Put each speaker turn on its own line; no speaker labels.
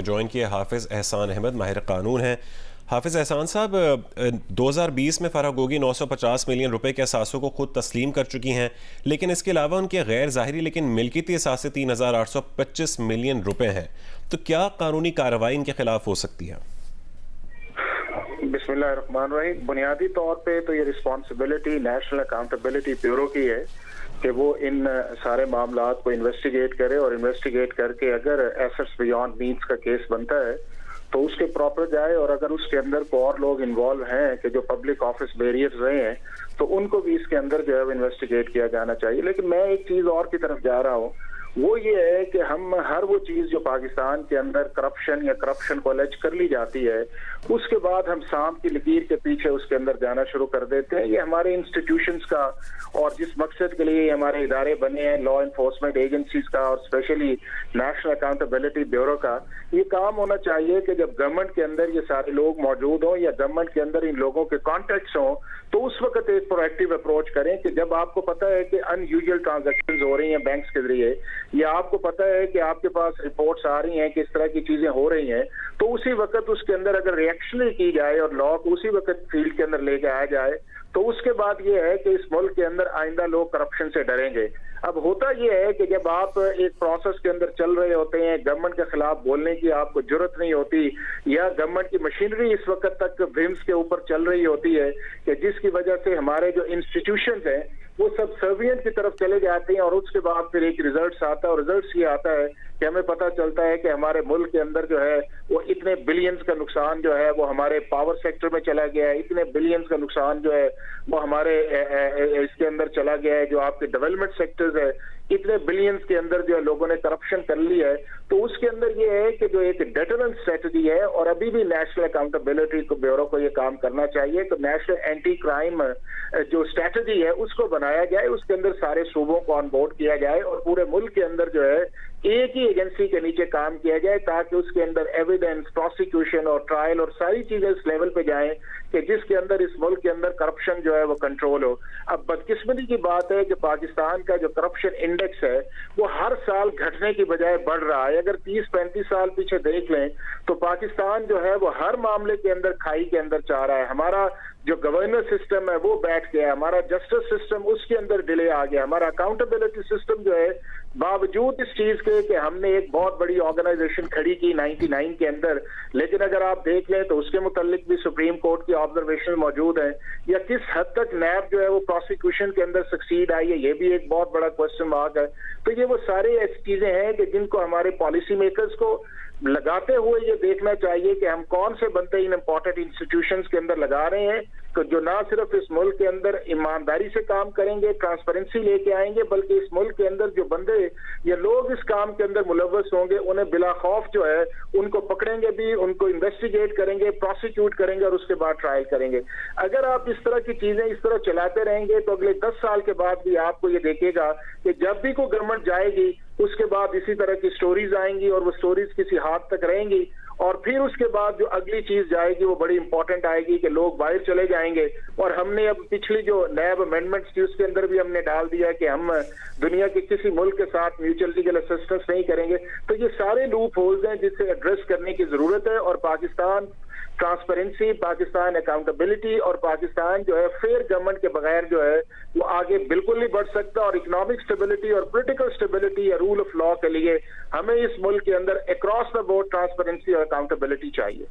में ज्वाइन किया हाफिज़ एहसान अहमद, माहिर कानून हैं। हाफिज़ एहसान साहब, 2020 में फराह गोगी 950 मिलियन रुपए के असासों को खुद तस्लीम कर चुकी हैं, लेकिन इसके अलावा उनके गैर ज़ाहिरी लेकिन मिल्कियती असासे 3825 मिलियन रुपए हैं। तो क्या कानूनी कार्रवाई इनके खिलाफ हो सकती है?
बिस्मिल्लाहिर्रहमानिर्रहीम। बुनियादी तौर पे तो ये रिस्पॉन्सिबिलिटी नेशनल अकाउंटेबिलिटी ब्यूरो की है कि वो इन सारे मामलात को इन्वेस्टिगेट करे और इन्वेस्टिगेट करके अगर एसेट्स बियॉन्ड मीन्स का केस बनता है तो उसके प्रॉपर जाए, और अगर उसके अंदर को और लोग इन्वॉल्व हैं कि जो पब्लिक ऑफिस बेरियर्स रहे हैं तो उनको भी इसके अंदर जो है इन्वेस्टिगेट किया जाना चाहिए। लेकिन मैं एक चीज और की तरफ जा रहा हूँ, वो ये है कि हम हर वो चीज जो पाकिस्तान के अंदर करप्शन या करप्शन को अलर्ज कर ली जाती है उसके बाद हम सांप की लकीर के पीछे उसके अंदर जाना शुरू कर देते हैं। ये हमारे इंस्टीट्यूशंस का और जिस मकसद के लिए हमारे इदारे बने हैं, लॉ इन्फोर्समेंट एजेंसीज का और स्पेशली नेशनल अकाउंटेबिलिटी ब्यूरो का, ये काम होना चाहिए कि जब गवर्नमेंट के अंदर ये सारे लोग मौजूद हों या गवर्नमेंट के अंदर इन लोगों के कॉन्टेक्ट्स हों तो उस वक्त एक प्रोएक्टिव अप्रोच करें कि जब आपको पता है कि अनयूजुअल ट्रांजैक्शंस हो रही हैं बैंक्स के जरिए, या आपको पता है कि आपके पास रिपोर्ट्स आ रही हैं कि इस तरह की चीजें हो रही हैं, तो उसी वक्त उसके अंदर अगर रिएक्शन की जाए और लॉ को उसी वक्त फील्ड के अंदर लेके आया जाए तो उसके बाद ये है कि इस मुल्क के अंदर आइंदा लोग करप्शन से डरेंगे। अब होता ये है कि जब आप एक प्रोसेस के अंदर चल रहे होते हैं, गवर्नमेंट के खिलाफ बोलने की आपको जरूरत नहीं होती, या गवर्नमेंट की मशीनरी इस वक्त तक विम्स के ऊपर चल रही होती है कि जिसकी वजह से हमारे जो इंस्टीट्यूशंस हैं वो सब सर्वियंट की तरफ चले जाते हैं, और उसके बाद फिर एक रिजल्ट आता है और रिजल्ट ये आता है कि हमें पता चलता है कि हमारे मुल्क के अंदर जो है वो इतने बिलियंस का नुकसान जो है वो हमारे पावर सेक्टर में चला गया है, इतने बिलियंस का नुकसान जो है वो हमारे इसके अंदर चला गया है, जो आपके डेवलपमेंट सेक्टर्स है इतने बिलियंस के अंदर जो है लोगों ने करप्शन कर ली है। तो उसके अंदर ये है कि जो एक डेटरेंस स्ट्रेटजी है, और अभी भी नेशनल अकाउंटेबिलिटी ब्यूरो को ये काम करना चाहिए, तो नेशनल एंटी क्राइम जो स्ट्रेटजी है उसको बनाया जाए, उसके अंदर सारे सूबों को ऑन बोर्ड किया जाए और पूरे मुल्क के अंदर जो है एक ही एजेंसी के नीचे काम किया जाए, ताकि उसके अंदर एविडेंस, प्रोसिक्यूशन और ट्रायल और सारी चीजें इस लेवल पे जाएं कि जिसके अंदर इस मुल्क के अंदर करप्शन जो है वो कंट्रोल हो। अब बदकिस्मती की बात है कि पाकिस्तान का जो करप्शन इंडेक्स है वो हर साल घटने की बजाय बढ़ रहा है। अगर 30-35 साल पीछे देख लें तो पाकिस्तान जो है वो हर मामले के अंदर खाई के अंदर जा रहा है। हमारा जो गवर्नेंस सिस्टम है वो बैठ गया, हमारा जस्टिस सिस्टम उसके अंदर डिले आ गया, हमारा अकाउंटेबिलिटी सिस्टम जो है बावजूद इस चीज के कि हमने एक बहुत बड़ी ऑर्गेनाइजेशन खड़ी की 99 के अंदर, लेकिन अगर आप देख लें तो उसके मुतालिक भी सुप्रीम कोर्ट की ऑब्जर्वेशन मौजूद है, या किस हद तक नैब जो है वो प्रोसिक्यूशन के अंदर सक्सीड आई है, ये भी एक बहुत बड़ा क्वेश्चन मार्क है। तो ये वो सारे ऐसी चीजें हैं कि जिनको हमारे पॉलिसी मेकर्स को लगाते हुए ये देखना चाहिए कि हम कौन से बंदे इन इंपॉर्टेंट इंस्टीट्यूशंस के अंदर लगा रहे हैं तो जो ना सिर्फ इस मुल्क के अंदर ईमानदारी से काम करेंगे, ट्रांसपेरेंसी लेके आएंगे, बल्कि इस मुल्क के अंदर जो बंदे या लोग इस काम के अंदर मुलव्वस होंगे उन्हें बिला खौफ जो है उनको पकड़ेंगे भी, उनको इन्वेस्टिगेट करेंगे, प्रोसिक्यूट करेंगे और उसके बाद ट्रायल करेंगे। अगर आप इस तरह की चीजें इस तरह चलाते रहेंगे तो अगले 10 साल के बाद भी आपको ये देखेगा कि जब भी कोई गवर्नमेंट जाएगी उसके बाद इसी तरह की स्टोरीज आएंगी और वो स्टोरीज किसी हाथ तक रहेंगी, और फिर उसके बाद जो अगली चीज जाएगी वो बड़ी इंपॉर्टेंट आएगी कि लोग बाहर चले जाएंगे। और हमने अब पिछली जो नैब अमेंडमेंट्स थी उसके अंदर भी हमने डाल दिया कि हम दुनिया के किसी मुल्क के साथ म्यूचुअल लीगल असिस्टेंस नहीं करेंगे। तो ये सारे लूप होल्स हैं जिससे एड्रेस करने की जरूरत है, और पाकिस्तान ट्रांसपेरेंसी, पाकिस्तान अकाउंटेबिलिटी और पाकिस्तान जो है फेयर गवर्नमेंट के बगैर जो है वो आगे बिल्कुल नहीं बढ़ सकता। और इकोनॉमिक स्टेबिलिटी और पॉलिटिकल स्टेबिलिटी या रूल ऑफ लॉ के लिए हमें इस मुल्क के अंदर अक्रॉस द बोर्ड ट्रांसपेरेंसी और अकाउंटेबिलिटी चाहिए।